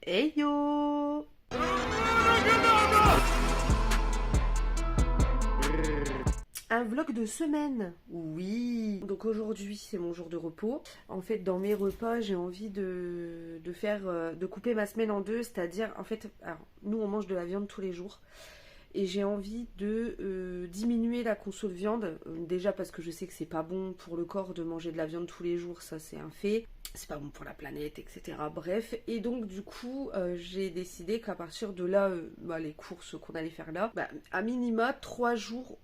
Hey yo! Un vlog de semaine. Oui. Donc aujourd'hui c'est mon jour de repos. En fait dans mes repas j'ai envie de couper ma semaine en deux. C'est-à-dire en fait alors, nous on mange de la viande tous les jours. Et j'ai envie de diminuer la conso de viande. Déjà parce que je sais que c'est pas bon pour le corps de manger de la viande tous les jours, ça c'est un fait. C'est pas bon pour la planète, etc. Bref. Et donc du coup, j'ai décidé qu'à partir de là, les courses qu'on allait faire là, à minima 3 jours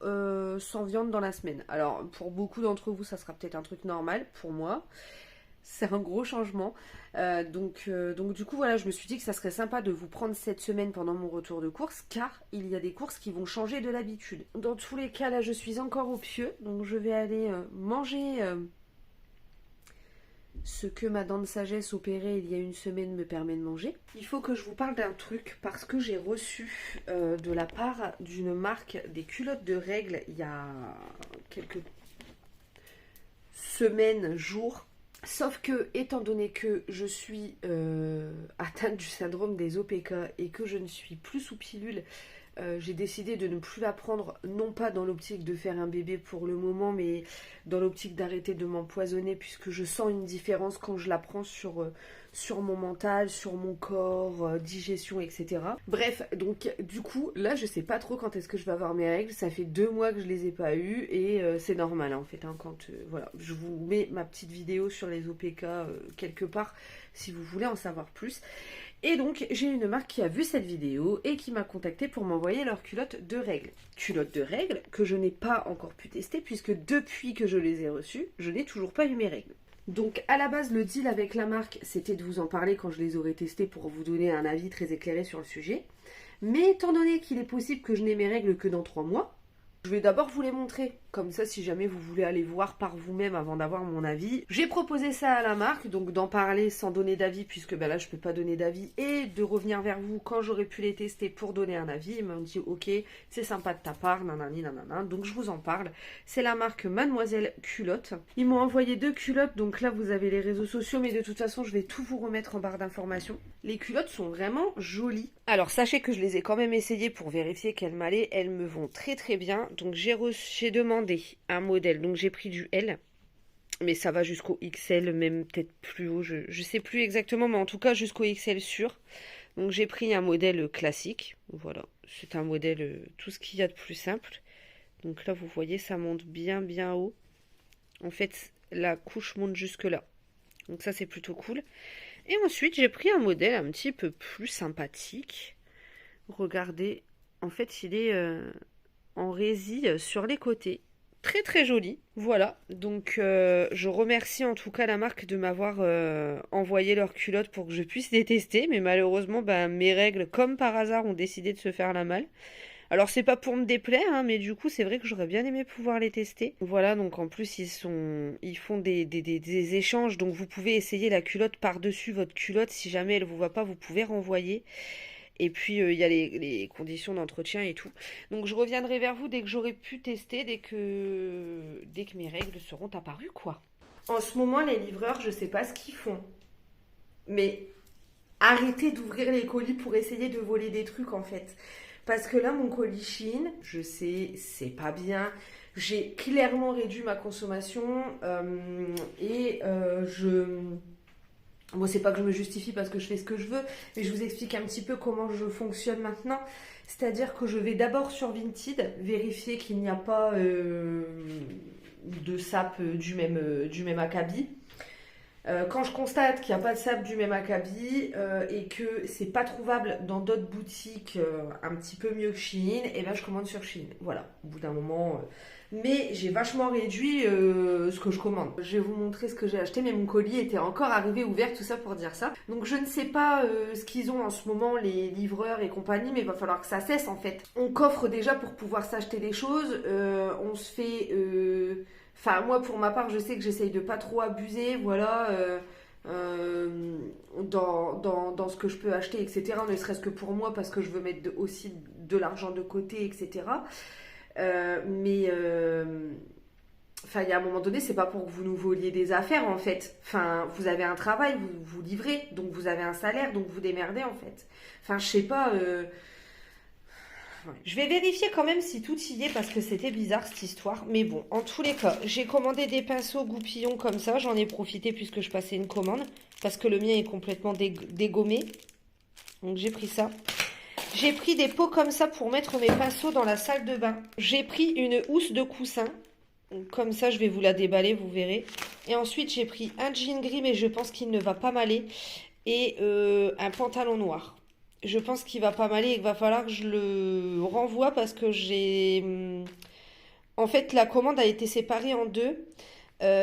sans viande dans la semaine. Alors pour beaucoup d'entre vous, ça sera peut-être un truc normal. Pour moi, c'est un gros changement. Donc du coup voilà, je me suis dit que ça serait sympa de vous prendre cette semaine pendant mon retour de course, car il y a des courses qui vont changer de l'habitude. Dans tous les cas là je suis encore au pieu, donc je vais aller manger ce que ma dent de sagesse opérée il y a une semaine me permet de manger. Il faut que je vous parle d'un truc parce que j'ai reçu de la part d'une marque des culottes de règles il y a quelques semaines, jours. Sauf que, étant donné que je suis atteinte du syndrome des OPK et que je ne suis plus sous pilule, j'ai décidé de ne plus la prendre, non pas dans l'optique de faire un bébé pour le moment, mais dans l'optique d'arrêter de m'empoisonner, puisque je sens une différence quand je la prends sur mon mental, sur mon corps, digestion, etc. Bref, donc du coup, là je sais pas trop quand est-ce que je vais avoir mes règles, ça fait 2 mois que je les ai pas eues, et c'est normal en fait, hein, quand voilà, je vous mets ma petite vidéo sur les OPK quelque part, si vous voulez en savoir plus. Et donc, j'ai une marque qui a vu cette vidéo et qui m'a contacté pour m'envoyer leurs culottes de règles. Culottes de règles que je n'ai pas encore pu tester puisque depuis que je les ai reçues, je n'ai toujours pas eu mes règles. Donc, à la base, le deal avec la marque, c'était de vous en parler quand je les aurais testées pour vous donner un avis très éclairé sur le sujet. Mais étant donné qu'il est possible que je n'ai mes règles que dans 3 mois, je vais d'abord vous les montrer, comme ça si jamais vous voulez aller voir par vous-même avant d'avoir mon avis. J'ai proposé ça à la marque, donc d'en parler sans donner d'avis, puisque là je peux pas donner d'avis, et de revenir vers vous quand j'aurai pu les tester pour donner un avis. Ils m'ont dit ok, c'est sympa de ta part, nanani nanana, donc je vous en parle. C'est la marque Mademoiselle Culotte. Ils m'ont envoyé 2 culottes, donc là vous avez les réseaux sociaux, mais de toute façon je vais tout vous remettre en barre d'informations. Les culottes sont vraiment jolies. Alors sachez que je les ai quand même essayées pour vérifier qu'elles m'allaient, elles me vont très très bien. Donc j'ai demandé un modèle, donc j'ai pris du L, mais ça va jusqu'au XL, même peut-être plus haut, je sais plus exactement, mais en tout cas jusqu'au XL sûr. Donc j'ai pris un modèle classique, voilà, c'est un modèle tout ce qu'il y a de plus simple. Donc là vous voyez ça monte bien bien haut. En fait la couche monte jusque là, donc ça c'est plutôt cool. Et ensuite j'ai pris un modèle un petit peu plus sympathique. Regardez, en fait il est en résille sur les côtés. Très très joli. Voilà, donc je remercie en tout cas la marque de m'avoir envoyé leurs culottes pour que je puisse les tester, mais malheureusement mes règles comme par hasard ont décidé de se faire la malle. Alors c'est pas pour me déplaire, hein, mais du coup c'est vrai que j'aurais bien aimé pouvoir les tester. Voilà, donc en plus ils font des échanges, donc vous pouvez essayer la culotte par-dessus votre culotte, si jamais elle vous va pas, vous pouvez renvoyer. Et puis il y a les conditions d'entretien et tout. Donc je reviendrai vers vous dès que j'aurai pu tester, dès que mes règles seront apparues, quoi. En ce moment, les livreurs, je sais pas ce qu'ils font. Mais arrêtez d'ouvrir les colis pour essayer de voler des trucs en fait. Parce que là, mon colis Chine, je sais, c'est pas bien. J'ai clairement réduit ma consommation Moi, c'est pas que je me justifie parce que je fais ce que je veux, mais je vous explique un petit peu comment je fonctionne maintenant. C'est-à-dire que je vais d'abord sur Vinted vérifier qu'il n'y a pas de sap du même acabit. Quand je constate qu'il n'y a pas de sable du même acabit et que c'est pas trouvable dans d'autres boutiques un petit peu mieux que Shein, et ben je commande sur Shein. Voilà, au bout d'un moment. Mais j'ai vachement réduit ce que je commande. Je vais vous montrer ce que j'ai acheté, mais mon colis était encore arrivé ouvert, tout ça pour dire ça. Donc je ne sais pas ce qu'ils ont en ce moment, les livreurs et compagnie, mais il va falloir que ça cesse en fait. On coffre déjà pour pouvoir s'acheter des choses, on se fait... Enfin, moi, pour ma part, je sais que j'essaye de pas trop abuser, voilà, dans ce que je peux acheter, etc. Ne serait-ce que pour moi, parce que je veux mettre aussi de l'argent de côté, etc. Mais Enfin, il y a un moment donné, c'est pas pour que vous nous voliez des affaires, en fait. Enfin, vous avez un travail, vous livrez, donc vous avez un salaire, donc vous démerdez, en fait. Enfin, je sais pas... Ouais. Je vais vérifier quand même si tout y est, parce que c'était bizarre, cette histoire. Mais bon, en tous les cas, j'ai commandé des pinceaux goupillons comme ça. J'en ai profité puisque je passais une commande, parce que le mien est complètement dégommé. Donc, j'ai pris ça. J'ai pris des pots comme ça pour mettre mes pinceaux dans la salle de bain. J'ai pris une housse de coussin. Comme ça, je vais vous la déballer, vous verrez. Et ensuite, j'ai pris un jean gris, mais je pense qu'il ne va pas m'aller. Et un pantalon noir. Je pense qu'il va pas m'aller et qu'il va falloir que je le renvoie parce que j'ai... En fait, la commande a été séparée en deux.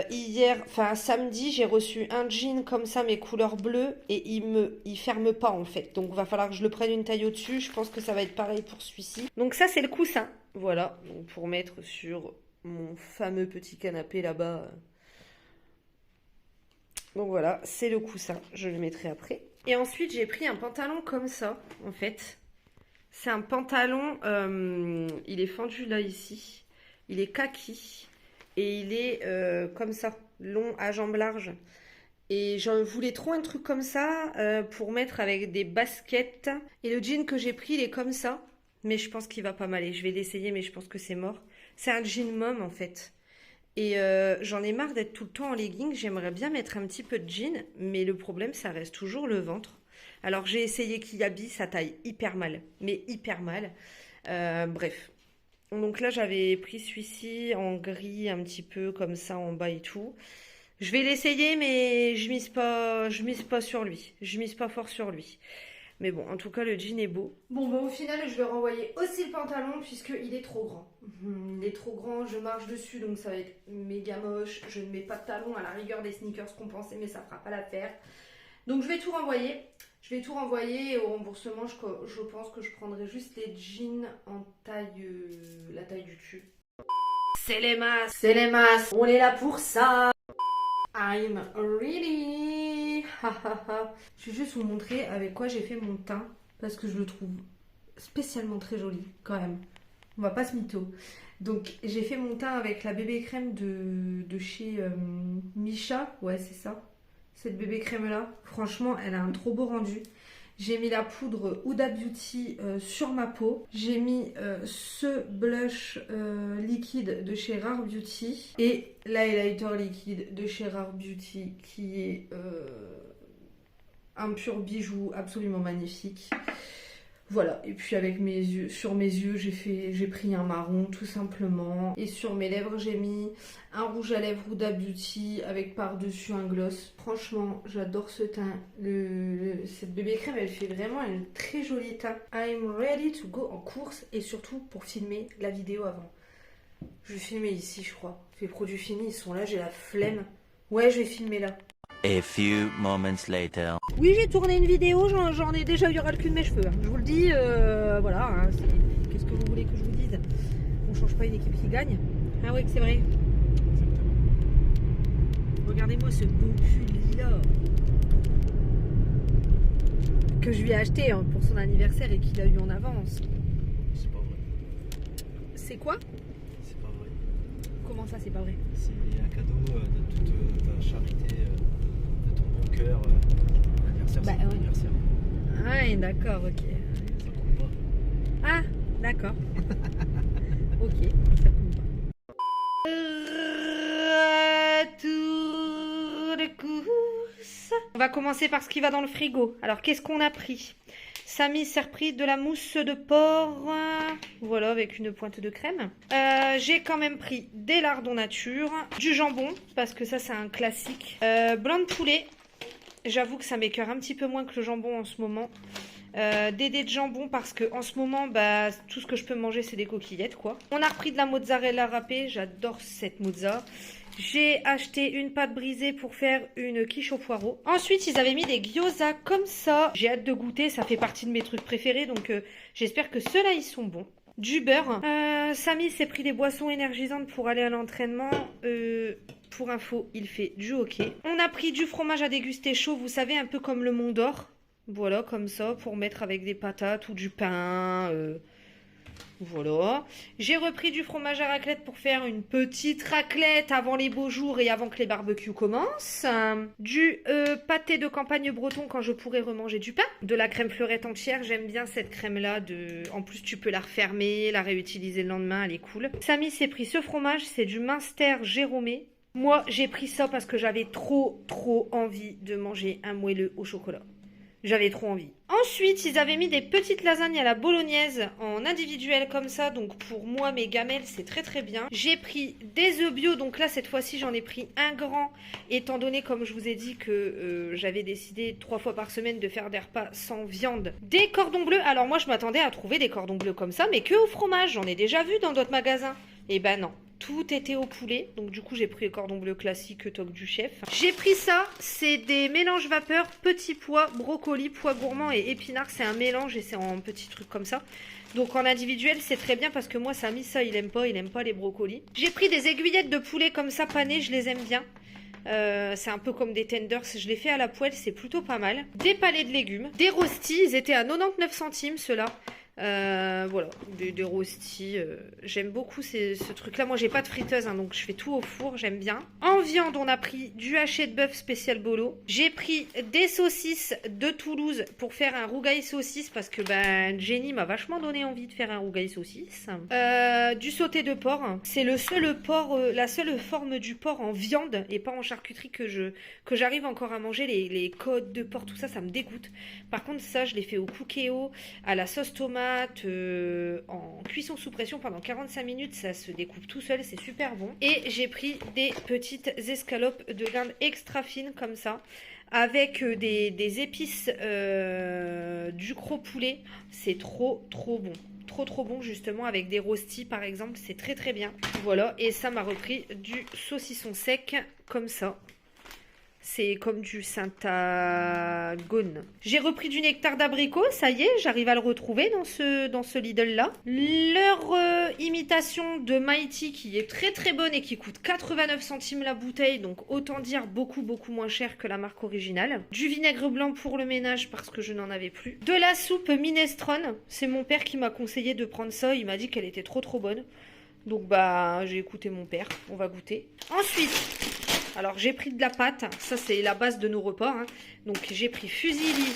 Hier, enfin samedi, j'ai reçu un jean comme ça, mes couleurs bleues, et il ferme pas en fait. Donc, il va falloir que je le prenne une taille au-dessus. Je pense que ça va être pareil pour celui-ci. Donc ça, c'est le coussin. Voilà, donc, pour mettre sur mon fameux petit canapé là-bas. Donc voilà, c'est le coussin. Je le mettrai après. Et ensuite, j'ai pris un pantalon comme ça, en fait. C'est un pantalon, il est fendu là, ici. Il est kaki. Et il est comme ça, long à jambes larges. Et je voulais trop un truc comme ça pour mettre avec des baskets. Et le jean que j'ai pris, il est comme ça. Mais je pense qu'il va pas m'aller. Je vais l'essayer, mais je pense que c'est mort. C'est un jean mom, en fait. Et j'en ai marre d'être tout le temps en legging. J'aimerais bien mettre un petit peu de jean. Mais le problème, ça reste toujours le ventre. Alors, j'ai essayé Kiabi, ça taille hyper mal. Mais hyper mal. Bref. Donc là, j'avais pris celui-ci en gris, un petit peu comme ça en bas et tout. Je vais l'essayer, mais je mise pas sur lui. Je mise pas fort sur lui. Mais bon, en tout cas, le jean est beau. Bon, bah, au final, je vais renvoyer aussi le pantalon puisqu'il est trop grand. Il est trop grand, je marche dessus, donc ça va être méga moche. Je ne mets pas de talons, à la rigueur des sneakers compensés, mais ça fera pas l'affaire. Donc je vais tout renvoyer. Je vais tout renvoyer et au remboursement, je pense que je prendrai juste les jeans en taille, la taille du cul. C'est les masses, on est là pour ça. I'm ready. Je vais juste vous montrer avec quoi j'ai fait mon teint parce que je le trouve spécialement très joli quand même. On va pas se mytho. Donc j'ai fait mon teint avec la bébé crème de chez Misha. Ouais, c'est ça. Cette bébé crème là, franchement, elle a un trop beau rendu. J'ai mis la poudre Huda Beauty sur ma peau. J'ai mis ce blush liquide de chez Rare Beauty. Et l'highlighter liquide de chez Rare Beauty qui est un pur bijou absolument magnifique. Voilà, et puis avec mes yeux, sur mes yeux, j'ai pris un marron tout simplement. Et sur mes lèvres, j'ai mis un rouge à lèvres Huda Beauty avec par-dessus un gloss. Franchement, j'adore ce teint. Cette bébé crème, elle fait vraiment un très joli teint. I'm ready to go en course et surtout pour filmer la vidéo avant. Je vais filmer ici, je crois. Les produits finis, ils sont là, j'ai la flemme. Ouais, je vais filmer là. A few moments later. Oui, j'ai tourné une vidéo, j'en ai déjà eu ras le cul de mes cheveux. Je vous le dis, voilà. Hein, qu'est-ce que vous voulez que je vous dise? On change pas une équipe qui gagne. Ah oui, que c'est vrai. Regardez-moi ce beau pull là que je lui ai acheté hein, pour son anniversaire et qu'il a eu en avance. C'est pas vrai. C'est quoi? C'est pas vrai. Comment ça, c'est pas vrai? C'est un cadeau de toute ta charité, de ton bon cœur. L'anniversaire, Bah, c'est ouais. l'anniversaire. Ah, d'accord, ok. Ça compte pas. Ah, d'accord. Ok, ça compte pas. Retour de course. On va commencer par ce qui va dans le frigo. Alors, qu'est-ce qu'on a pris? Samy s'est repris de la mousse de porc. Voilà, avec une pointe de crème. J'ai quand même pris des lardons nature, du jambon, parce que ça, c'est un classique. Blanc de poulet. J'avoue que ça m'écœure un petit peu moins que le jambon en ce moment. Des dés de jambon parce que en ce moment bah, tout ce que je peux manger c'est des coquillettes quoi. On a repris de la mozzarella râpée, j'adore cette mozza. J'ai acheté une pâte brisée pour faire une quiche au poireau. Ensuite ils avaient mis des gyoza comme ça. J'ai hâte de goûter, ça fait partie de mes trucs préférés donc j'espère que ceux-là ils sont bons. Du beurre. Samy s'est pris des boissons énergisantes pour aller à l'entraînement. Pour info, il fait du hockey. On a pris du fromage à déguster chaud, vous savez, un peu comme le Mont d'Or. Voilà, comme ça, pour mettre avec des patates ou du pain. Voilà. J'ai repris du fromage à raclette pour faire une petite raclette avant les beaux jours et avant que les barbecues commencent. Du pâté de campagne breton quand je pourrai remanger du pain. De la crème fleurette entière. J'aime bien cette crème-là. En plus, tu peux la refermer, la réutiliser le lendemain. Elle est cool. Samy s'est pris ce fromage. C'est du Münster Jérômé. Moi, j'ai pris ça parce que j'avais trop envie de manger un moelleux au chocolat. J'avais trop envie. Ensuite, ils avaient mis des petites lasagnes à la bolognaise en individuel comme ça. Donc pour moi, mes gamelles, c'est très bien. J'ai pris des œufs bio. Donc là, cette fois-ci, j'en ai pris un grand. Étant donné, comme je vous ai dit, que j'avais décidé 3 fois par semaine de faire des repas sans viande. Des cordons bleus. Alors moi, je m'attendais à trouver des cordons bleus comme ça, mais que au fromage. J'en ai déjà vu dans d'autres magasins. Et ben non. Tout était au poulet, donc du coup j'ai pris le cordon bleu classique toc du chef. J'ai pris ça, c'est des mélanges vapeur, petits pois, brocoli, pois gourmand et épinards. C'est un mélange et c'est en petits trucs comme ça. Donc en individuel c'est très bien parce que moi ça a mis ça, il aime pas les brocolis. J'ai pris des aiguillettes de poulet comme ça panées, je les aime bien. C'est un peu comme des tenders, je les fais à la poêle, c'est plutôt pas mal. Des palets de légumes, des rostis, ils étaient à 99 centimes ceux-là. Voilà, des rostis. J'aime beaucoup ce truc-là. Moi, j'ai pas de friteuse, hein, donc je fais tout au four. J'aime bien. En viande, on a pris du haché de bœuf spécial bolo. J'ai pris des saucisses de Toulouse pour faire un rougail saucisse parce que Jenny m'a vachement donné envie de faire un rougail saucisse. Du sauté de porc. C'est le seul porc, la seule forme du porc en viande et pas en charcuterie que j'arrive encore à manger. Les côtes de porc, tout ça, ça me dégoûte. Par contre, ça, je l'ai fait au cookéo, à la sauce tomate. En cuisson sous pression pendant 45 minutes, ça se découpe tout seul, c'est super bon. Et j'ai pris des petites escalopes de dinde extra fines comme ça, avec des épices du gros poulet. C'est trop bon. Trop bon justement, avec des rostis par exemple, c'est très bien. Voilà, et ça m'a repris du saucisson sec comme ça. C'est comme du Syntagone. J'ai repris du nectar d'abricot, ça y est, j'arrive à le retrouver dans ce Lidl-là. Leur imitation de Mighty qui est très bonne et qui coûte 89 centimes la bouteille, donc autant dire beaucoup moins cher que la marque originale. Du vinaigre blanc pour le ménage parce que je n'en avais plus. De la soupe minestrone, c'est mon père qui m'a conseillé de prendre ça, il m'a dit qu'elle était trop bonne. Donc j'ai écouté mon père, on va goûter. Ensuite... alors j'ai pris de la pâte, ça c'est la base de nos repas, hein. Donc j'ai pris fusilli,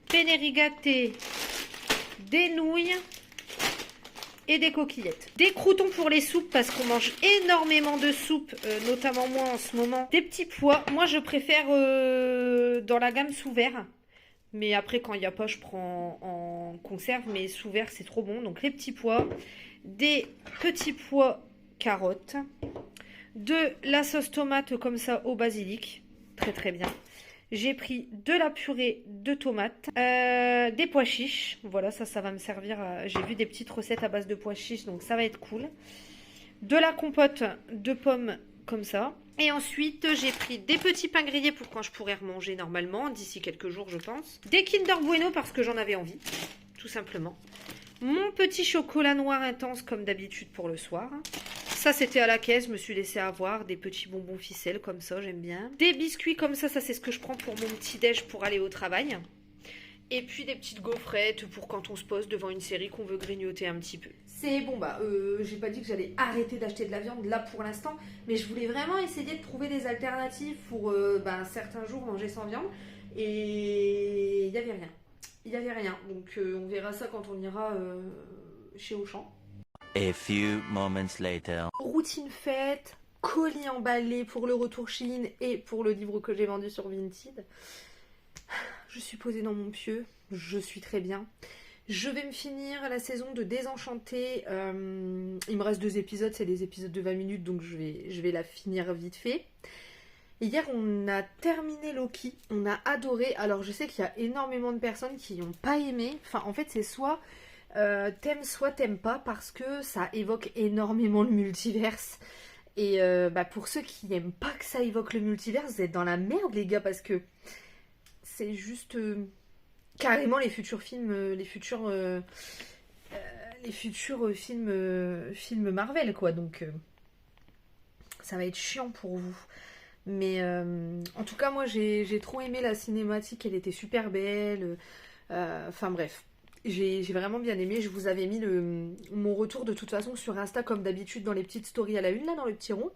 penne rigate, des nouilles et des coquillettes. Des croûtons pour les soupes parce qu'on mange énormément de soupe, notamment moi en ce moment. Des petits pois, moi je préfère dans la gamme sous verre. Mais après quand il n'y a pas je prends en conserve, mais sous verre c'est trop bon. Donc les petits pois, des petits pois carottes. De la sauce tomate comme ça au basilic, très bien. J'ai pris de la purée de tomates, des pois chiches, voilà ça va me servir, j'ai vu des petites recettes à base de pois chiches donc ça va être cool. De la compote de pommes comme ça. Et ensuite j'ai pris des petits pains grillés pour quand je pourrais remanger normalement, d'ici quelques jours je pense. Des Kinder Bueno parce que j'en avais envie, tout simplement. Mon petit chocolat noir intense comme d'habitude pour le soir. Ça c'était à la caisse, je me suis laissé avoir. Des petits bonbons ficelles comme ça, j'aime bien. Des biscuits comme ça c'est ce que je prends pour mon petit déj pour aller au travail. Et puis des petites gaufrettes pour quand on se pose devant une série qu'on veut grignoter un petit peu. C'est bon j'ai pas dit que j'allais arrêter d'acheter de la viande là pour l'instant. Mais je voulais vraiment essayer de trouver des alternatives pour certains jours manger sans viande. Et il n'y avait rien. Il n'y avait rien, donc on verra ça quand on ira chez Auchan. A few moments later. Routine faite, colis emballé pour le retour Chine et pour le livre que j'ai vendu sur Vinted. Je suis posée dans mon pieu, je suis très bien. Je vais me finir la saison de Désenchanté. Il me reste 2 épisodes, c'est des épisodes de 20 minutes, donc je vais la finir vite fait. Hier, on a terminé Loki, on a adoré. Alors, je sais qu'il y a énormément de personnes qui n'ont pas aimé. Enfin, en fait, c'est soit t'aimes, soit t'aimes pas, parce que ça évoque énormément le multiverse. Et pour ceux qui n'aiment pas que ça évoque le multiverse, vous êtes dans la merde, les gars, parce que c'est juste carrément les futurs films, les futurs films Marvel, quoi. Donc, ça va être chiant pour vous. Mais en tout cas, moi, j'ai trop aimé la cinématique. Elle était super belle. Enfin, bref. J'ai vraiment bien aimé. Je vous avais mis mon retour de toute façon sur Insta comme d'habitude dans les petites stories à la une, là dans le petit rond.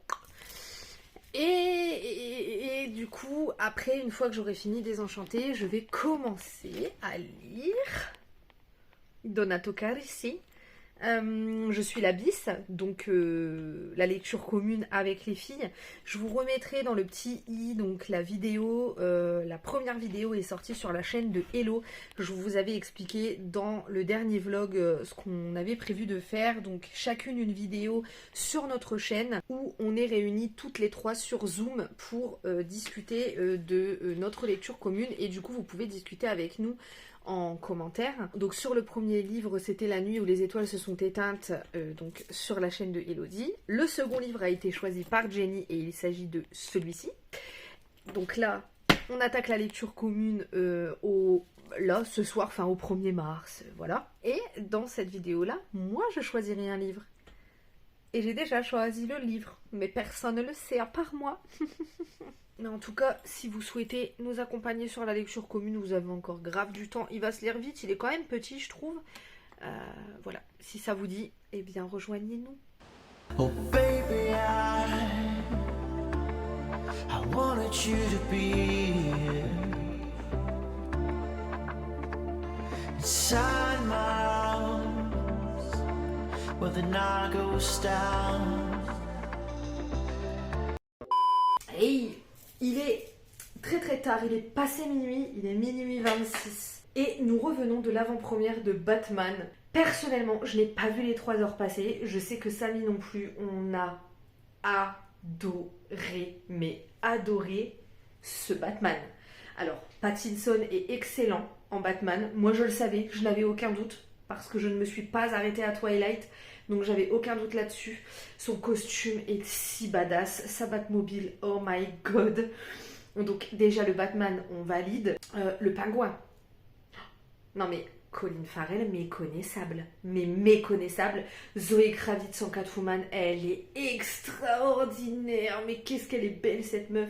Et du coup, après, une fois que j'aurai fini Désenchanté, je vais commencer à lire Donato Carisi. Je suis la bis, donc la lecture commune avec les filles. Je vous remettrai dans le petit i, donc la vidéo, la première vidéo est sortie sur la chaîne de Hello. Je vous avais expliqué dans le dernier vlog ce qu'on avait prévu de faire, donc chacune une vidéo sur notre chaîne où on est réunis toutes les trois sur Zoom pour discuter de notre lecture commune, et du coup vous pouvez discuter avec nous en commentaire. Donc sur le premier livre, c'était La nuit où les étoiles se sont éteintes, donc sur la chaîne de Elodie. Le second livre a été choisi par Jenny et il s'agit de celui-ci. Donc là, on attaque la lecture commune ce soir, enfin au 1er mars, voilà. Et dans cette vidéo-là, moi je choisirai un livre. Et j'ai déjà choisi le livre, mais personne ne le sait à part moi. Mais en tout cas, si vous souhaitez nous accompagner sur la lecture commune, vous avez encore grave du temps. Il va se lire vite, il est quand même petit, je trouve. Voilà, si ça vous dit, eh bien rejoignez-nous. Oh baby, I wanted you to be here inside my arms where the night goes down. Hey, il est très très tard, il est passé minuit, il est minuit 26. Et nous revenons de l'avant-première de Batman. Personnellement, je n'ai pas vu les 3 heures passer. Je sais que Samy non plus. On a adoré ce Batman. Alors, Pattinson est excellent en Batman. Moi, je le savais, je n'avais aucun doute parce que je ne me suis pas arrêtée à Twilight. Donc, j'avais aucun doute là-dessus. Son costume est si badass. Sa Batmobile, oh my god. Donc, déjà, le Batman, on valide. Le pingouin. Non, mais Colin Farrell, méconnaissable. Mais méconnaissable. Zoé Kravitz en Catwoman, elle est extraordinaire. Mais qu'est-ce qu'elle est belle, cette meuf.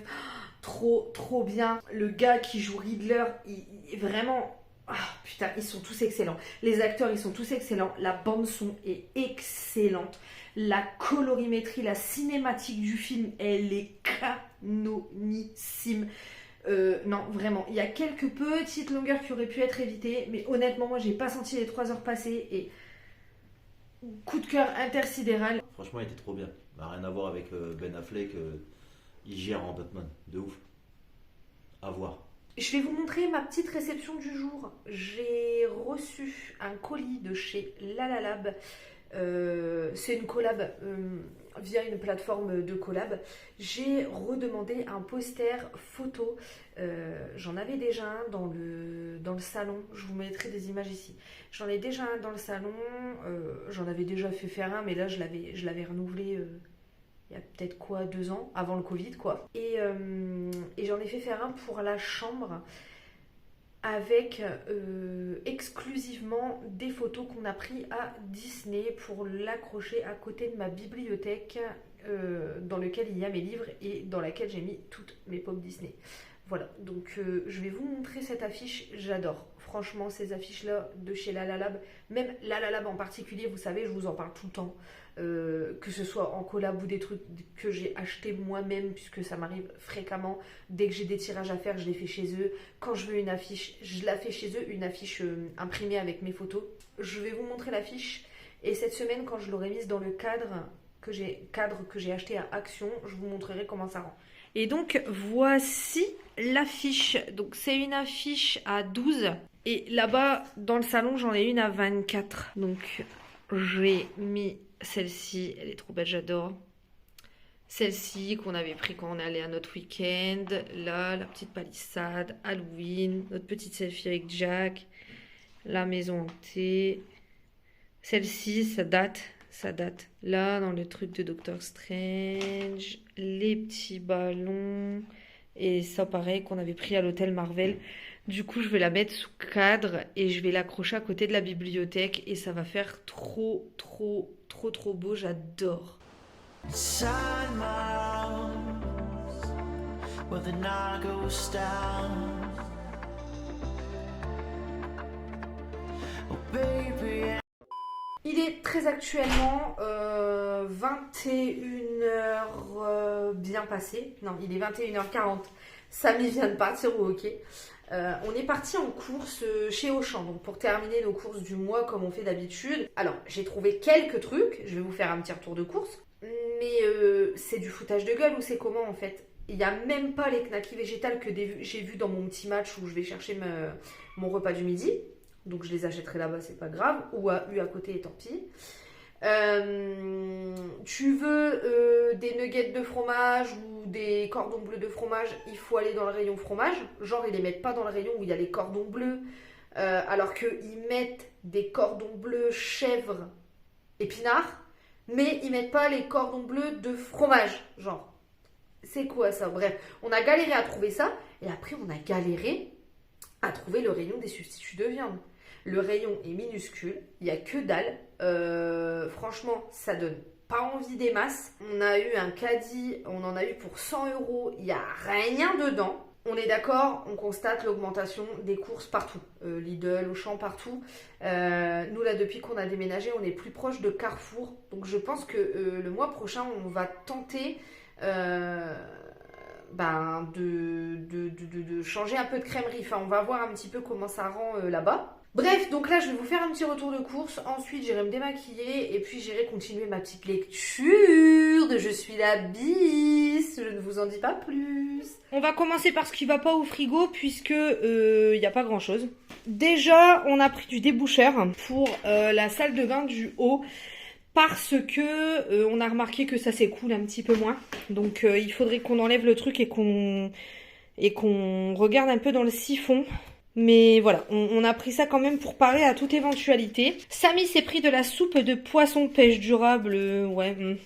Trop bien. Le gars qui joue Riddler, il est vraiment... Ah putain, ils sont tous excellents. Les acteurs, ils sont tous excellents. La bande-son est excellente. La colorimétrie, la cinématique du film, elle est canonissime. Non, vraiment. Il y a quelques petites longueurs qui auraient pu être évitées. Mais honnêtement, moi, j'ai pas senti les 3 heures passer. Et coup de cœur intersidéral. Franchement, il était trop bien. Bah, rien à voir avec Ben Affleck. Il gère en Batman. De ouf. À voir. Je vais vous montrer ma petite réception du jour. J'ai reçu un colis de chez Lalalab. C'est une collab via une plateforme de collab. J'ai redemandé un poster photo. J'en avais déjà un dans le salon. Je vous mettrai des images ici. J'en ai déjà un dans le salon. J'en avais déjà fait faire un, mais là je l'avais renouvelé. Il y a peut-être 2 ans, avant le Covid quoi. Et j'en ai fait faire un pour la chambre avec exclusivement des photos qu'on a prises à Disney pour l'accrocher à côté de ma bibliothèque dans lequel il y a mes livres et dans laquelle j'ai mis toutes mes pop Disney. Voilà, donc je vais vous montrer cette affiche, j'adore. Franchement, ces affiches-là de chez Lalalab, même Lalalab en particulier, vous savez, je vous en parle tout le temps. Que ce soit en collab ou des trucs que j'ai acheté moi-même, puisque ça m'arrive fréquemment. Dès que j'ai des tirages à faire, je les fais chez eux. Quand je veux une affiche, je la fais chez eux, une affiche imprimée avec mes photos. Je vais vous montrer l'affiche. Et cette semaine, quand je l'aurai mise dans le cadre que j'ai acheté à Action, je vous montrerai comment ça rend. Et donc, voici l'affiche. Donc, c'est une affiche à 12. Et là-bas, dans le salon, j'en ai une à 24. Donc, j'ai mis celle-ci. Elle est trop belle, j'adore. Celle-ci qu'on avait pris quand on allait à notre week-end. Là, la petite palissade, Halloween. Notre petite selfie avec Jack. La maison hantée. Celle-ci, ça date. Là, dans le truc de Doctor Strange. Les petits ballons. Et ça, pareil, qu'on avait pris à l'hôtel Marvel. Du coup, je vais la mettre sous cadre et je vais l'accrocher à côté de la bibliothèque. Et ça va faire trop beau. J'adore. Inside my arms, where the night goes down. Oh baby, Il est très actuellement 21h bien passé. Non, il est 21h40. Samy vient de partir au hockey. On est parti en course chez Auchan, donc pour terminer nos courses du mois comme on fait d'habitude. Alors, j'ai trouvé quelques trucs, je vais vous faire un petit retour de course, mais c'est du foutage de gueule ou c'est comment en fait? Il n'y a même pas les knackis végétales que j'ai vu dans mon petit match où je vais chercher mon repas du midi. Donc je les achèterai là-bas, c'est pas grave, ou à côté, et tant pis. Tu veux des nuggets de fromage ou des cordons bleus de fromage, il faut aller dans le rayon fromage. Genre, ils les mettent pas dans le rayon où il y a les cordons bleus, alors qu'ils mettent des cordons bleus chèvre épinards, mais ils mettent pas les cordons bleus de fromage. Genre, c'est quoi ça? Bref, on a galéré à trouver ça, et après on a galéré à trouver le rayon des substituts de viande. Le rayon est minuscule, il n'y a que dalle. Franchement, ça donne pas envie des masses. On a eu un caddie, on en a eu pour 100 €, il n'y a rien dedans. On est d'accord, on constate l'augmentation des courses partout. Lidl, Auchan, partout. Nous, là, depuis qu'on a déménagé, on est plus proche de Carrefour. Donc, je pense que le mois prochain, on va tenter de changer un peu de crèmerie. Enfin, on va voir un petit peu comment ça rend là-bas. Bref, donc là, je vais vous faire un petit retour de course. Ensuite, j'irai me démaquiller et puis j'irai continuer ma petite lecture de Je suis la bis. Je ne vous en dis pas plus. On va commencer par ce qui va pas au frigo puisque il n'y a pas grand chose. Déjà, on a pris du déboucheur pour la salle de bain du haut parce que on a remarqué que ça s'écoule un petit peu moins. Donc il faudrait qu'on enlève le truc et qu'on regarde un peu dans le siphon. Mais voilà, on a pris ça quand même pour parer à toute éventualité. Samy s'est pris de la soupe de poisson pêche durable.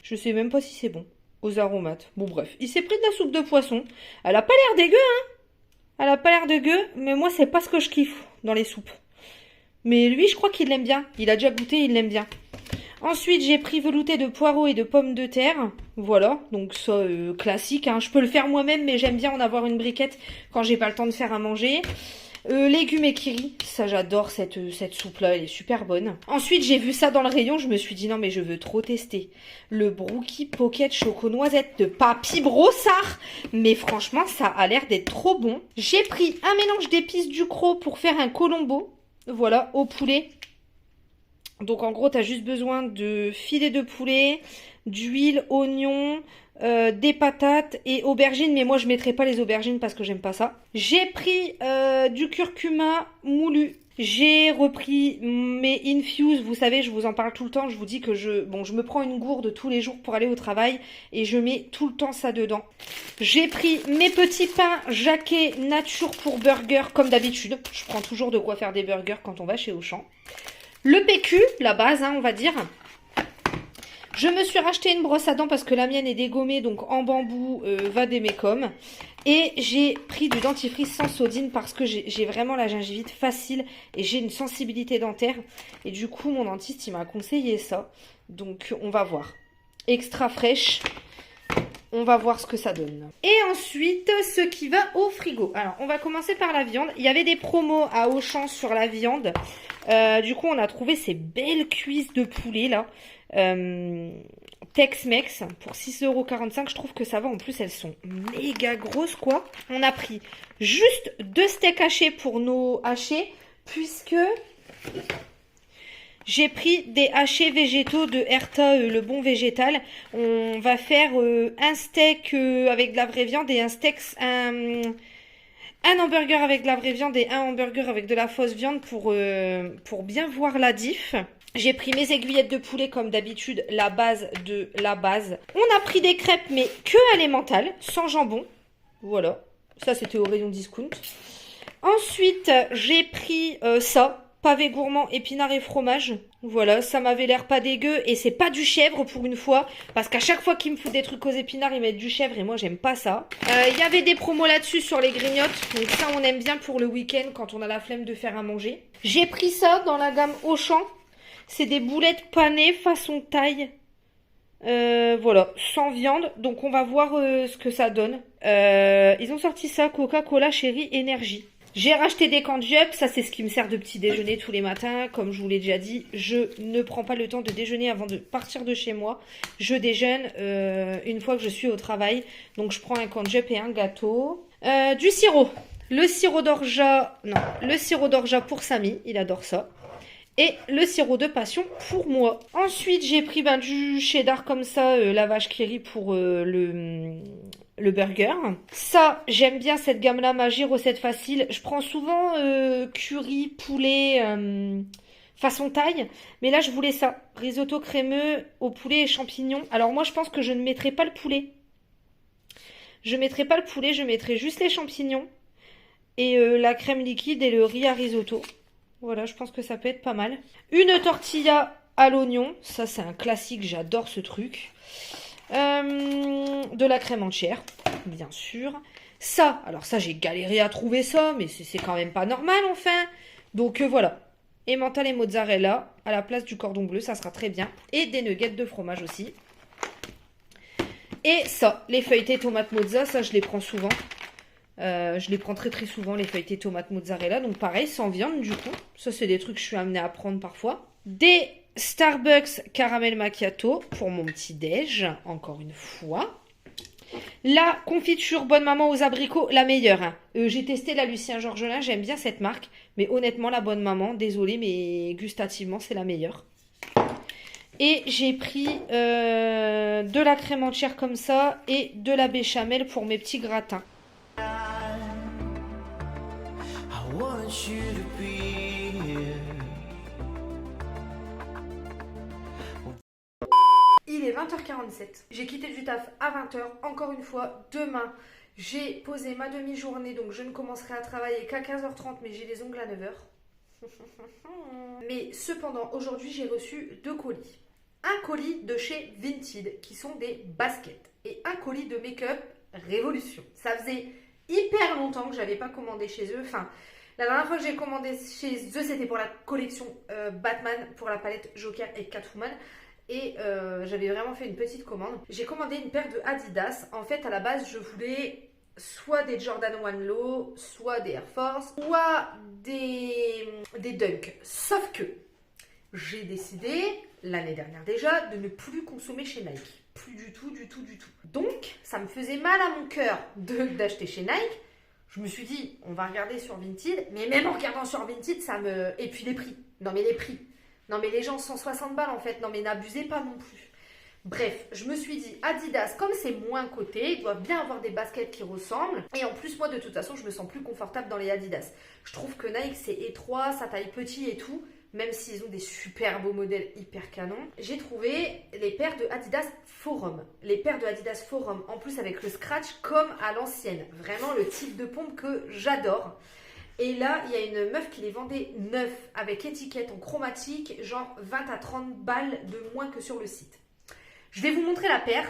Je sais même pas si c'est bon. Aux aromates. Bon bref, il s'est pris de la soupe de poisson. Elle a pas l'air dégueu, hein. Elle a pas l'air dégueu, mais moi c'est pas ce que je kiffe dans les soupes. Mais lui, je crois qu'il l'aime bien. Il a déjà goûté, il l'aime bien. Ensuite, j'ai pris velouté de poireaux et de pommes de terre. Voilà, donc ça, classique, hein. Je peux le faire moi-même, mais j'aime bien en avoir une briquette quand j'ai pas le temps de faire à manger. Légumes et kiri, ça j'adore cette soupe-là, elle est super bonne. Ensuite, j'ai vu ça dans le rayon, je me suis dit non mais je veux trop tester. Le Brookie Pocket Choco Noisette de Papy Brossard. Mais franchement, ça a l'air d'être trop bon. J'ai pris un mélange d'épices Ducros pour faire un colombo. Voilà, au poulet. Donc en gros, t'as juste besoin de filets de poulet, d'huile, oignons, des patates et aubergines, mais moi je mettrai pas les aubergines parce que j'aime pas ça. J'ai pris du curcuma moulu. J'ai repris mes Infuse, vous savez, je vous en parle tout le temps, je vous dis que je me prends une gourde tous les jours pour aller au travail et je mets tout le temps ça dedans. J'ai pris mes petits pains Jacquet nature pour burger comme d'habitude. Je prends toujours de quoi faire des burgers quand on va chez Auchan. Le PQ, la base, hein, on va dire. Je me suis racheté une brosse à dents parce que la mienne est dégommée, donc en bambou, va des mécoms. Et j'ai pris du dentifrice sans sodine parce que j'ai vraiment la gingivite facile et j'ai une sensibilité dentaire. Et du coup, mon dentiste, il m'a conseillé ça. Donc, on va voir. Extra fraîche. On va voir ce que ça donne. Et ensuite, ce qui va au frigo. Alors, on va commencer par la viande. Il y avait des promos à Auchan sur la viande. Du coup, on a trouvé ces belles cuisses de poulet, là. Tex-Mex pour 6,45 €. Je trouve que ça va. En plus, elles sont méga grosses, quoi. On a pris juste 2 steaks hachés pour nos hachés, puisque j'ai pris des hachés végétaux de Herta, le bon végétal. On va faire un steak avec de la vraie viande et un hamburger avec de la vraie viande et un hamburger avec de la fausse viande pour bien voir la diff. J'ai pris mes aiguillettes de poulet comme d'habitude, la base de la base. On a pris des crêpes mais que à l'emmental, sans jambon. Voilà, ça c'était au rayon discount. Ensuite, j'ai pris ça, pavé gourmand, épinards et fromage. Voilà, ça m'avait l'air pas dégueu et c'est pas du chèvre pour une fois. Parce qu'à chaque fois qu'ils me foutent des trucs aux épinards, ils mettent du chèvre et moi j'aime pas ça. Il y avait des promos là-dessus sur les grignottes. Donc ça on aime bien pour le week-end quand on a la flemme de faire à manger. J'ai pris ça dans la gamme Auchan. C'est des boulettes panées façon taille. Voilà, sans viande. Donc on va voir ce que ça donne. Ils ont sorti ça, Coca-Cola Cherry Energy. J'ai racheté des candy-up, ça c'est ce qui me sert de petit déjeuner tous les matins. Comme je vous l'ai déjà dit, je ne prends pas le temps de déjeuner avant de partir de chez moi. Je déjeune une fois que je suis au travail. Donc je prends un candy-up et un gâteau. Du sirop. Le sirop d'orgeat, non, le sirop d'orgeat pour Samy, il adore ça. Et le sirop de passion pour moi. Ensuite, j'ai pris du cheddar comme ça, la vache qui rit pour le burger. Ça, j'aime bien cette gamme-là, Maggi, recette facile. Je prends souvent curry, poulet, façon thaï. Mais là, je voulais ça. Risotto crémeux au poulet et champignons. Alors moi, je pense que je ne mettrai pas le poulet. Je mettrai pas le poulet, je mettrai juste les champignons. Et la crème liquide et le riz à risotto. Voilà, je pense que ça peut être pas mal. Une tortilla à l'oignon. Ça, c'est un classique. J'adore ce truc. De la crème entière, bien sûr. Ça, alors ça, j'ai galéré à trouver ça. Mais c'est quand même pas normal, enfin. Donc, voilà. Emmental et mozzarella à la place du cordon bleu. Ça sera très bien. Et des nuggets de fromage aussi. Et ça, les feuilletés tomates mozza. Ça, je les prends souvent. Je les prends très très souvent, les feuilletés tomates mozzarella. Donc pareil, sans viande du coup. Ça, c'est des trucs que je suis amenée à prendre parfois. Des Starbucks caramel macchiato pour mon petit déj, encore une fois. La confiture Bonne Maman aux abricots, la meilleure. Hein. J'ai testé la Lucien Georgelin, j'aime bien cette marque. Mais honnêtement, la Bonne Maman, désolée, mais gustativement, c'est la meilleure. Et j'ai pris de la crème entière comme ça et de la béchamel pour mes petits gratins. I want you to be here. Il est 20h47. J'ai quitté du taf à 20h. Encore une fois, demain, j'ai posé ma demi-journée. Donc je ne commencerai à travailler qu'à 15h30. Mais j'ai les ongles à 9h. Mais cependant, aujourd'hui, j'ai reçu 2 colis. Un colis de chez Vinted, qui sont des baskets. Et un colis de make-up Révolution. Ça faisait hyper longtemps que j'avais pas commandé chez eux. Enfin, la dernière fois que j'ai commandé chez eux, c'était pour la collection Batman, pour la palette Joker et Catwoman. Et j'avais vraiment fait une petite commande. J'ai commandé une paire de Adidas. En fait, à la base, je voulais soit des Jordan 1 Low, soit des Air Force, soit des Dunk. Sauf que j'ai décidé, l'année dernière déjà, de ne plus consommer chez Nike. Plus du tout. Donc, ça me faisait mal à mon cœur d'acheter chez Nike. Je me suis dit, on va regarder sur Vinted. Mais même en regardant sur Vinted, ça me... Et puis les prix. Non mais les prix. Non mais les gens, 160 balles en fait. Non mais n'abusez pas non plus. Bref, je me suis dit, Adidas, comme c'est moins coté, ils doivent bien avoir des baskets qui ressemblent. Et en plus, moi, de toute façon, je me sens plus confortable dans les Adidas. Je trouve que Nike, c'est étroit, ça taille petit et tout. Même s'ils ont des super beaux modèles hyper canons. J'ai trouvé les paires de Adidas Forum. Les paires de Adidas Forum, en plus avec le scratch comme à l'ancienne. Vraiment le type de pompe que j'adore. Et là, il y a une meuf qui les vendait neufs avec étiquette en chromatique, genre 20 à 30 balles de moins que sur le site. Je vais vous montrer la paire.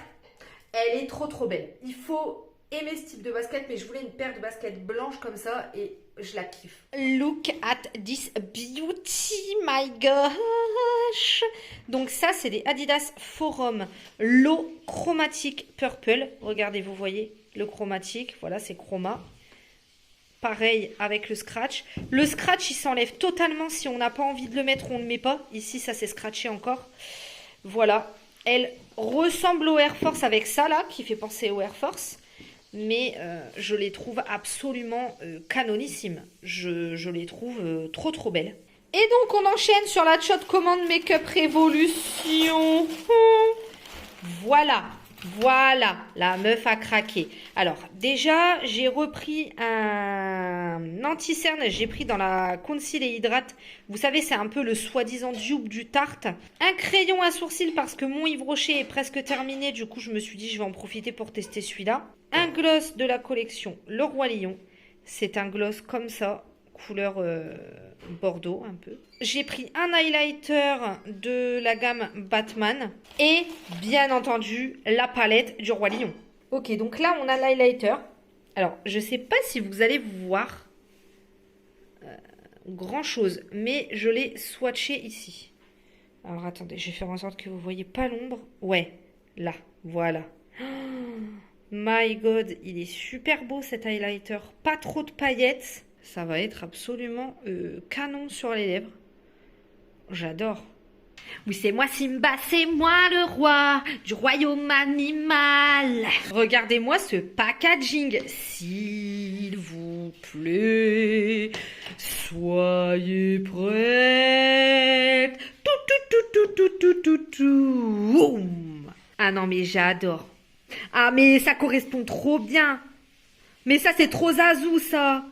Elle est trop belle. Il faut aimer ce type de basket, mais je voulais une paire de baskets blanches comme ça et je la kiffe. Look at this beauty, my gosh. Donc ça, c'est des Adidas Forum Low Chromatic Purple. Regardez, vous voyez le chromatique. Voilà, c'est chroma. Pareil avec le scratch. Le scratch, il s'enlève totalement. Si on n'a pas envie de le mettre, on ne le met pas. Ici, ça s'est scratché encore. Voilà. Elle ressemble au Air Force avec ça, là, qui fait penser au Air Force. Mais je les trouve absolument canonissimes. Je les trouve trop belles. Et donc, on enchaîne sur la Shot Command Makeup Révolution. Voilà, la meuf a craqué. Alors, déjà, j'ai repris un anti-cerne. J'ai pris dans la Conceal et Hydrate. Vous savez, c'est un peu le soi-disant dupe du Tarte. Un crayon à sourcils parce que mon Yves Rocher est presque terminé. Du coup, je me suis dit, je vais en profiter pour tester celui-là. Un gloss de la collection Le Roi Lion. C'est un gloss comme ça, couleur bordeaux un peu. J'ai pris un highlighter de la gamme Batman et bien entendu la palette du Roi Lion. Ok, donc là on a l'highlighter. Alors je sais pas si vous allez voir grand chose, mais je l'ai swatché ici. Alors attendez, je vais faire en sorte que vous voyez pas l'ombre. Ouais, là, voilà. Oh, my god, il est super beau cet highlighter. Pas trop de paillettes. Ça va être absolument canon sur les lèvres. J'adore. Oui, c'est moi Simba, c'est moi le roi du royaume animal. Regardez-moi ce packaging, s'il vous plaît. Soyez prêtes. Tout. Oum. Ah non, mais j'adore. Ah, mais ça correspond trop bien. Mais ça, c'est trop zazou, ça.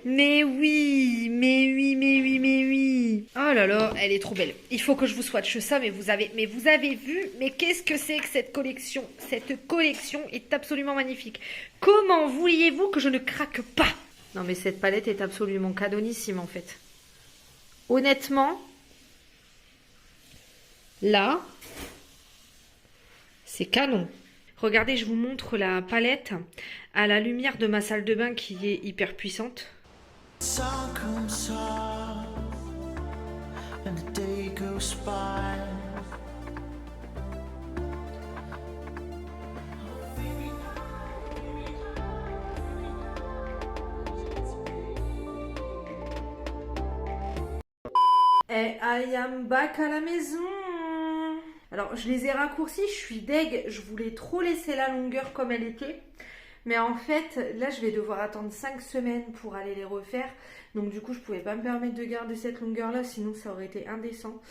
Mais oui, mais oui, mais oui, mais oui. Oh là là, elle est trop belle. Il faut que je vous swatche ça, mais vous avez vu, mais qu'est-ce que c'est que cette collection? Cette collection est absolument magnifique. Comment vouliez-vous que je ne craque pas? Non, mais cette palette est absolument canonissime, en fait. Honnêtement, là, c'est canon. Regardez, je vous montre la palette à la lumière de ma salle de bain qui est hyper puissante. Sun comes up and the day goes by. Et I am back à la maison. Alors, je les ai raccourcis, je suis deg. Je voulais trop laisser la longueur comme elle était. Mais en fait, là, je vais devoir attendre 5 semaines pour aller les refaire. Donc du coup, je pouvais pas me permettre de garder cette longueur-là, sinon ça aurait été indécent.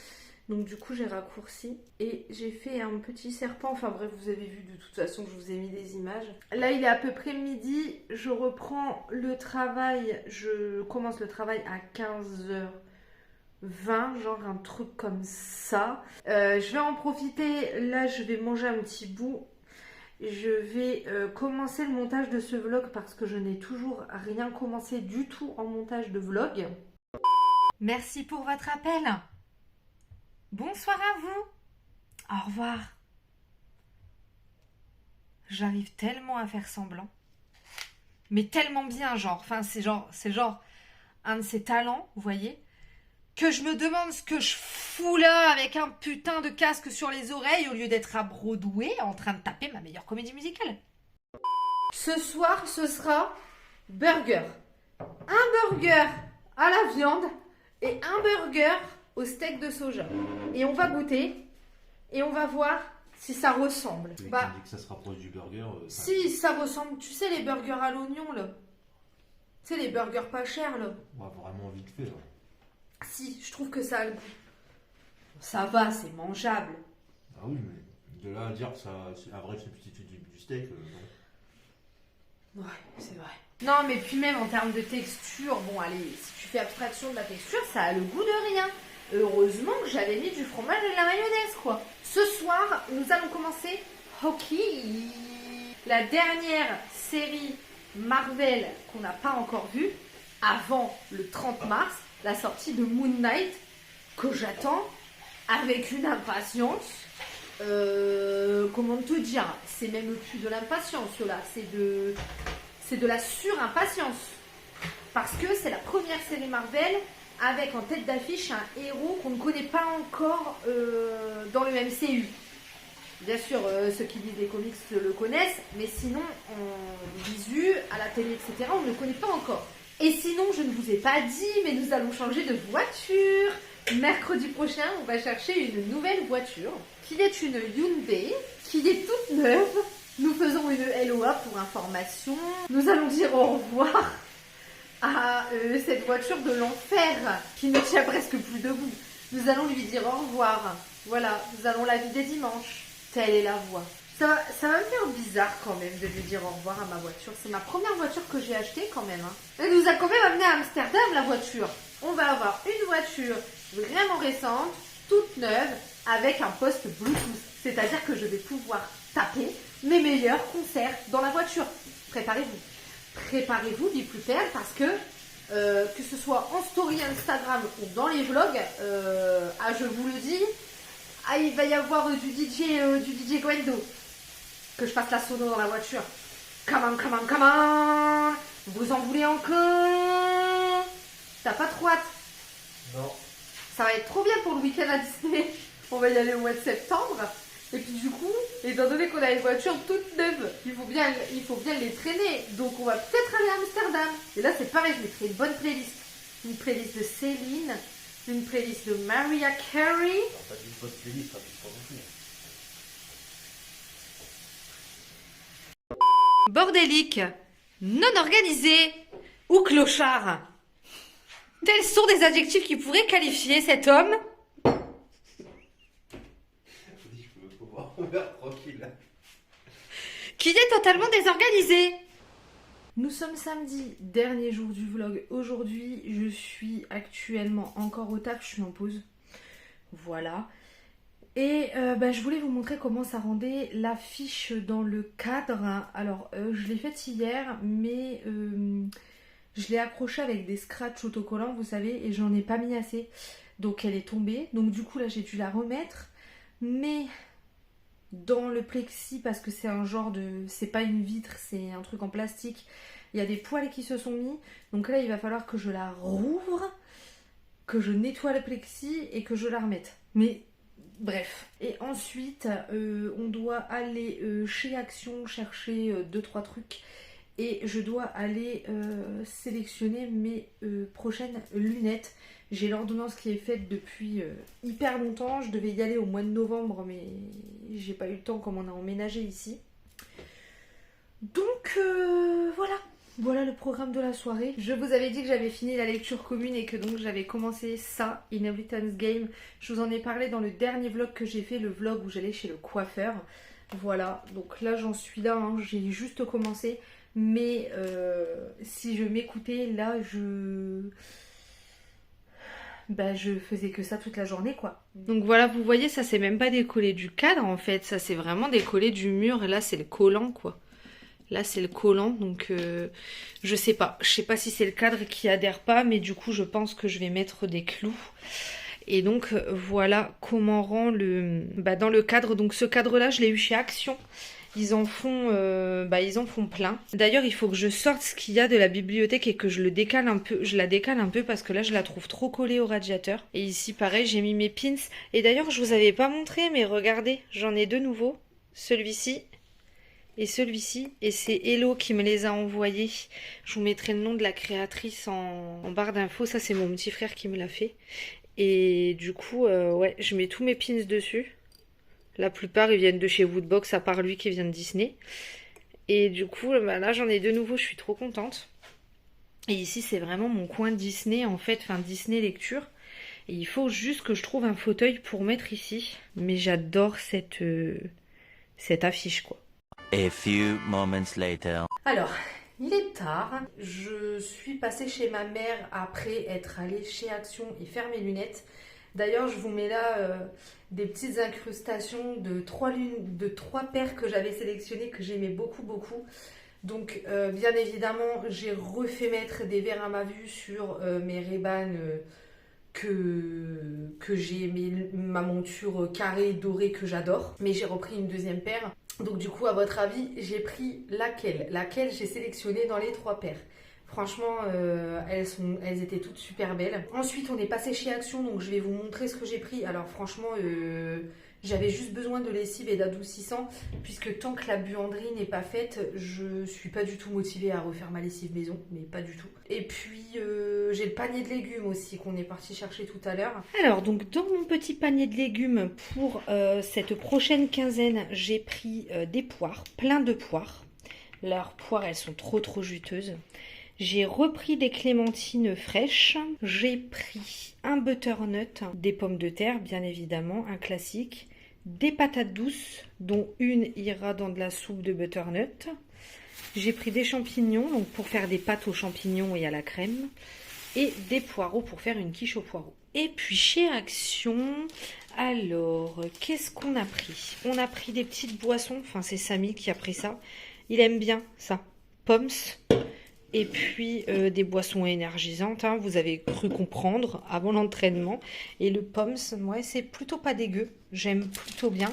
Donc du coup, j'ai raccourci et j'ai fait un petit serpent. Enfin bref, vous avez vu de toute façon que je vous ai mis des images. Là, il est à peu près midi. Je reprends le travail. Je commence le travail à 15h20, genre un truc comme ça. Je vais en profiter. Là, je vais manger un petit bout. Je vais commencer le montage de ce vlog parce que je n'ai toujours rien commencé du tout en montage de vlog. Merci pour votre appel. Bonsoir à vous. Au revoir. J'arrive tellement à faire semblant. Mais tellement bien, genre. Enfin, c'est genre un de ces talents, vous voyez, que je me demande ce que je fous là avec un putain de casque sur les oreilles au lieu d'être à Broadway en train de taper ma meilleure comédie musicale. Ce soir, ce sera burger. Un burger à la viande et un burger au steak de soja. Et on va goûter et on va voir si ça ressemble. Mais Bah, dit que ça se rapproche du burger. si ça ressemble, tu sais les burgers à l'oignon là. Tu sais les burgers pas chers là. Ouais, vraiment vite fait. Là. Si, je trouve que ça a le goût. Ça va, c'est mangeable. Ah oui, mais de là à dire que ça c'est un vrai substitut du steak. Non. Ouais, c'est vrai. Non, mais puis même en termes de texture, bon allez, si tu fais abstraction de la texture, ça a le goût de rien. Heureusement que j'avais mis du fromage et de la mayonnaise, quoi. Ce soir, nous allons commencer Hockey, la dernière série Marvel qu'on n'a pas encore vue, avant le 30 mars, la sortie de Moon Knight, que j'attends avec une impatience. Comment te dire, c'est même plus de l'impatience là, c'est de la surimpatience. Parce que c'est la première série Marvel avec en tête d'affiche un héros qu'on ne connaît pas encore dans le MCU. Bien sûr, ceux qui lisent les comics le connaissent, mais sinon, en visu, à la télé, etc., on ne le connaît pas encore. Et sinon, je ne vous ai pas dit, mais nous allons changer de voiture. Mercredi prochain, on va chercher une nouvelle voiture, qui est une Hyundai, qui est toute neuve. Nous faisons une LOA pour information. Nous allons dire au revoir à cette voiture de l'enfer, qui ne tient presque plus debout. Nous allons lui dire au revoir. Voilà, nous allons la vider dimanche. Telle est la voie. Ça va me faire bizarre quand même de lui dire au revoir à ma voiture. C'est ma première voiture que j'ai achetée quand même. Hein. Elle nous a quand même amené à Amsterdam, la voiture. On va avoir une voiture vraiment récente, toute neuve, avec un poste Bluetooth. C'est-à-dire que je vais pouvoir taper mes meilleurs concerts dans la voiture. Préparez-vous. Préparez-vous, Be Prepared, parce que ce soit en story Instagram ou dans les vlogs, je vous le dis, il va y avoir du DJ Gwendo. Que je fasse la sono dans la voiture. Come on, come on, come on. Vous en voulez encore? T'as pas trop hâte? Non. Ça va être trop bien pour le week-end à Disney. On va y aller au mois de septembre. Et puis du coup, étant donné qu'on a une voiture toute neuve, il faut bien les traîner. Donc on va peut-être aller à Amsterdam. Et là c'est pareil, je mettrai une bonne playlist. Une playlist de Céline, une playlist de Mariah Carey. Alors, t'as dit une bonne playlist, ça peut pas non plus. Bordélique, non organisé ou clochard. Tels sont des adjectifs qui pourraient qualifier cet homme Je peux pouvoir me faire tranquille. qui est totalement désorganisé. Nous sommes samedi, dernier jour du vlog. Aujourd'hui, je suis actuellement encore au taf, je suis en pause. Voilà. Et je voulais vous montrer comment ça rendait l'affiche dans le cadre. Alors, je l'ai faite hier, mais je l'ai accrochée avec des scratchs autocollants, vous savez, et j'en ai pas mis assez. Donc, elle est tombée. Donc, du coup, là, j'ai dû la remettre. Mais dans le plexi, parce que c'est un genre de... C'est pas une vitre, c'est un truc en plastique. Il y a des poils qui se sont mis. Donc là, il va falloir que je la rouvre, que je nettoie le plexi et que je la remette. Mais bref. Et ensuite, on doit aller chez Action chercher 2-3 trucs. Et je dois aller sélectionner mes prochaines lunettes. J'ai l'ordonnance qui est faite depuis hyper longtemps. Je devais y aller au mois de novembre, mais j'ai pas eu le temps comme on a emménagé ici. Donc voilà. Voilà le programme de la soirée. Je vous avais dit que j'avais fini la lecture commune et que donc j'avais commencé ça, Inheritance Game. Je vous en ai parlé dans le dernier vlog que j'ai fait, le vlog où j'allais chez le coiffeur. Voilà, donc là j'en suis là, hein. J'ai juste commencé. Mais si je m'écoutais, là je faisais que ça toute la journée quoi. Donc voilà, vous voyez, ça c'est même pas décollé du cadre en fait, ça c'est vraiment décollé du mur et là c'est le collant quoi. Là c'est le collant, donc je sais pas si c'est le cadre qui adhère pas, mais du coup je pense que je vais mettre des clous. Et donc voilà comment rend le... dans le cadre, donc ce cadre là je l'ai eu chez Action. Ils en font plein. D'ailleurs, il faut que je sorte ce qu'il y a de la bibliothèque et que je le décale un peu. Je la décale un peu parce que là, je la trouve trop collée au radiateur. Et ici, pareil, j'ai mis mes pins. Et d'ailleurs, je vous avais pas montré, mais regardez, j'en ai deux nouveaux. Celui-ci et celui-ci. Et c'est Hello qui me les a envoyés. Je vous mettrai le nom de la créatrice en barre d'infos. Ça, c'est mon petit frère qui me l'a fait. Et du coup, ouais, je mets tous mes pins dessus. La plupart, ils viennent de chez Woodbox, à part lui qui vient de Disney. Et du coup, là, j'en ai de nouveau, je suis trop contente. Et ici, c'est vraiment mon coin Disney, en fait, enfin Disney lecture. Et il faut juste que je trouve un fauteuil pour mettre ici. Mais j'adore cette affiche, quoi. A few moments later. Alors, il est tard. Je suis passée chez ma mère après être allée chez Action et faire mes lunettes. D'ailleurs, je vous mets là des petites incrustations de trois paires que j'avais sélectionnées, que j'aimais beaucoup. Donc, bien évidemment, j'ai refait mettre des verres à ma vue sur mes Ray-Ban que j'ai aimé, ma monture carrée dorée que j'adore. Mais j'ai repris une deuxième paire. Donc du coup, à votre avis, j'ai pris laquelle j'ai sélectionné dans les 3 paires. Franchement, elles étaient toutes super belles. Ensuite, on est passé chez Action, donc je vais vous montrer ce que j'ai pris. Alors franchement, j'avais juste besoin de lessive et d'adoucissant, puisque tant que la buanderie n'est pas faite, je suis pas du tout motivée à refaire ma lessive maison, mais pas du tout. Et puis, j'ai le panier de légumes aussi qu'on est parti chercher tout à l'heure. Alors, donc dans mon petit panier de légumes pour cette prochaine quinzaine, j'ai pris des poires, plein de poires. Leurs poires, elles sont trop juteuses. J'ai repris des clémentines fraîches, j'ai pris un butternut, des pommes de terre bien évidemment, un classique, des patates douces dont une ira dans de la soupe de butternut. J'ai pris des champignons donc pour faire des pâtes aux champignons et à la crème et des poireaux pour faire une quiche aux poireaux. Et puis chez Action, alors qu'est-ce qu'on a pris? On a pris des petites boissons, enfin c'est Samy qui a pris ça, il aime bien ça, Poms. Et puis des boissons énergisantes, hein, vous avez cru comprendre avant l'entraînement. Et le Poms, ouais, c'est plutôt pas dégueu, j'aime plutôt bien.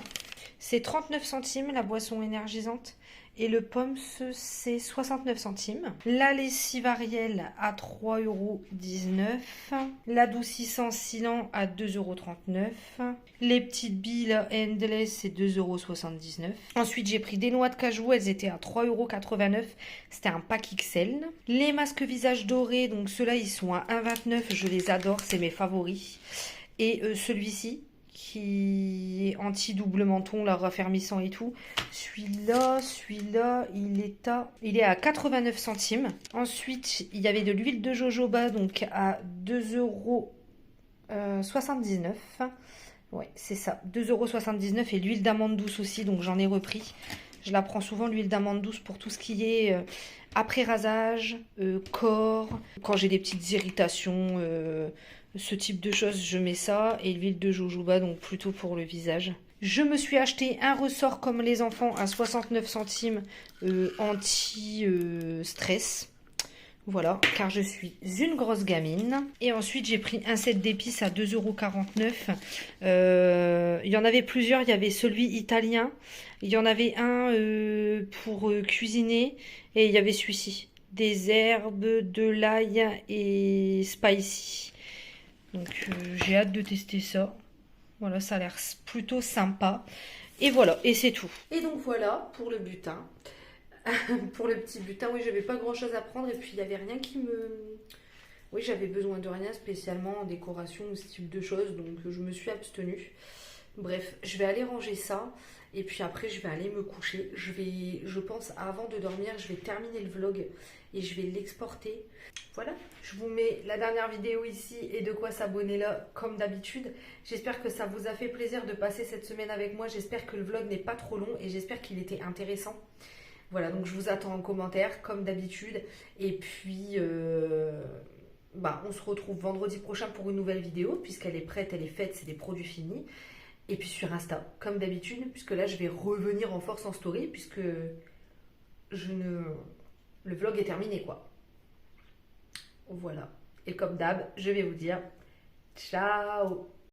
c'est 39 centimes la boisson énergisante. Et le Poms, c'est 69 centimes. La lessive Ariel à 3,19 €. L'adoucissant Silan à 2,39 €. Les petites billes Endless, c'est 2,79 €. Ensuite, j'ai pris des noix de cajou. Elles étaient à 3,89 €. C'était un pack XL. Les masques visage dorés, donc ceux-là, ils sont à 1,29 €. Je les adore, c'est mes favoris. Et celui-ci, qui est anti-double menton, là, raffermissant et tout. Celui-là, il est à 89 centimes. Ensuite, il y avait de l'huile de jojoba, donc à 2,79 €. Ouais, c'est ça, 2,79 € et l'huile d'amande douce aussi, donc j'en ai repris. Je la prends souvent, l'huile d'amande douce, pour tout ce qui est après rasage, corps, quand j'ai des petites irritations, ce type de choses, je mets ça. Et l'huile de jojoba, donc plutôt pour le visage. Je me suis acheté un ressort comme les enfants à 69 centimes anti-stress. Voilà, car je suis une grosse gamine. Et ensuite, j'ai pris un set d'épices à 2,49 €. Il y en avait plusieurs. Il y avait celui italien. Il y en avait un pour cuisiner. Et il y avait celui-ci. Des herbes, de l'ail et spicy. Donc j'ai hâte de tester ça. Voilà, ça a l'air plutôt sympa. Et voilà, et c'est tout. Et donc voilà pour le butin. Pour le petit butin, oui, j'avais pas grand chose à prendre. Et puis il n'y avait rien qui me... Oui, j'avais besoin de rien spécialement en décoration ou ce type de choses. Donc je me suis abstenue. Bref, je vais aller ranger ça. Et puis après, je vais aller me coucher. Je pense, avant de dormir, je vais terminer le vlog et je vais l'exporter. Voilà, je vous mets la dernière vidéo ici et de quoi s'abonner là, comme d'habitude. J'espère que ça vous a fait plaisir de passer cette semaine avec moi. J'espère que le vlog n'est pas trop long et j'espère qu'il était intéressant. Voilà, donc je vous attends en commentaire, comme d'habitude. Et puis, on se retrouve vendredi prochain pour une nouvelle vidéo, puisqu'elle est prête, elle est faite, c'est des produits finis. Et puis sur Insta, comme d'habitude, puisque là je vais revenir en force en story, puisque le vlog est terminé, quoi. Voilà. Et comme d'hab, je vais vous dire ciao.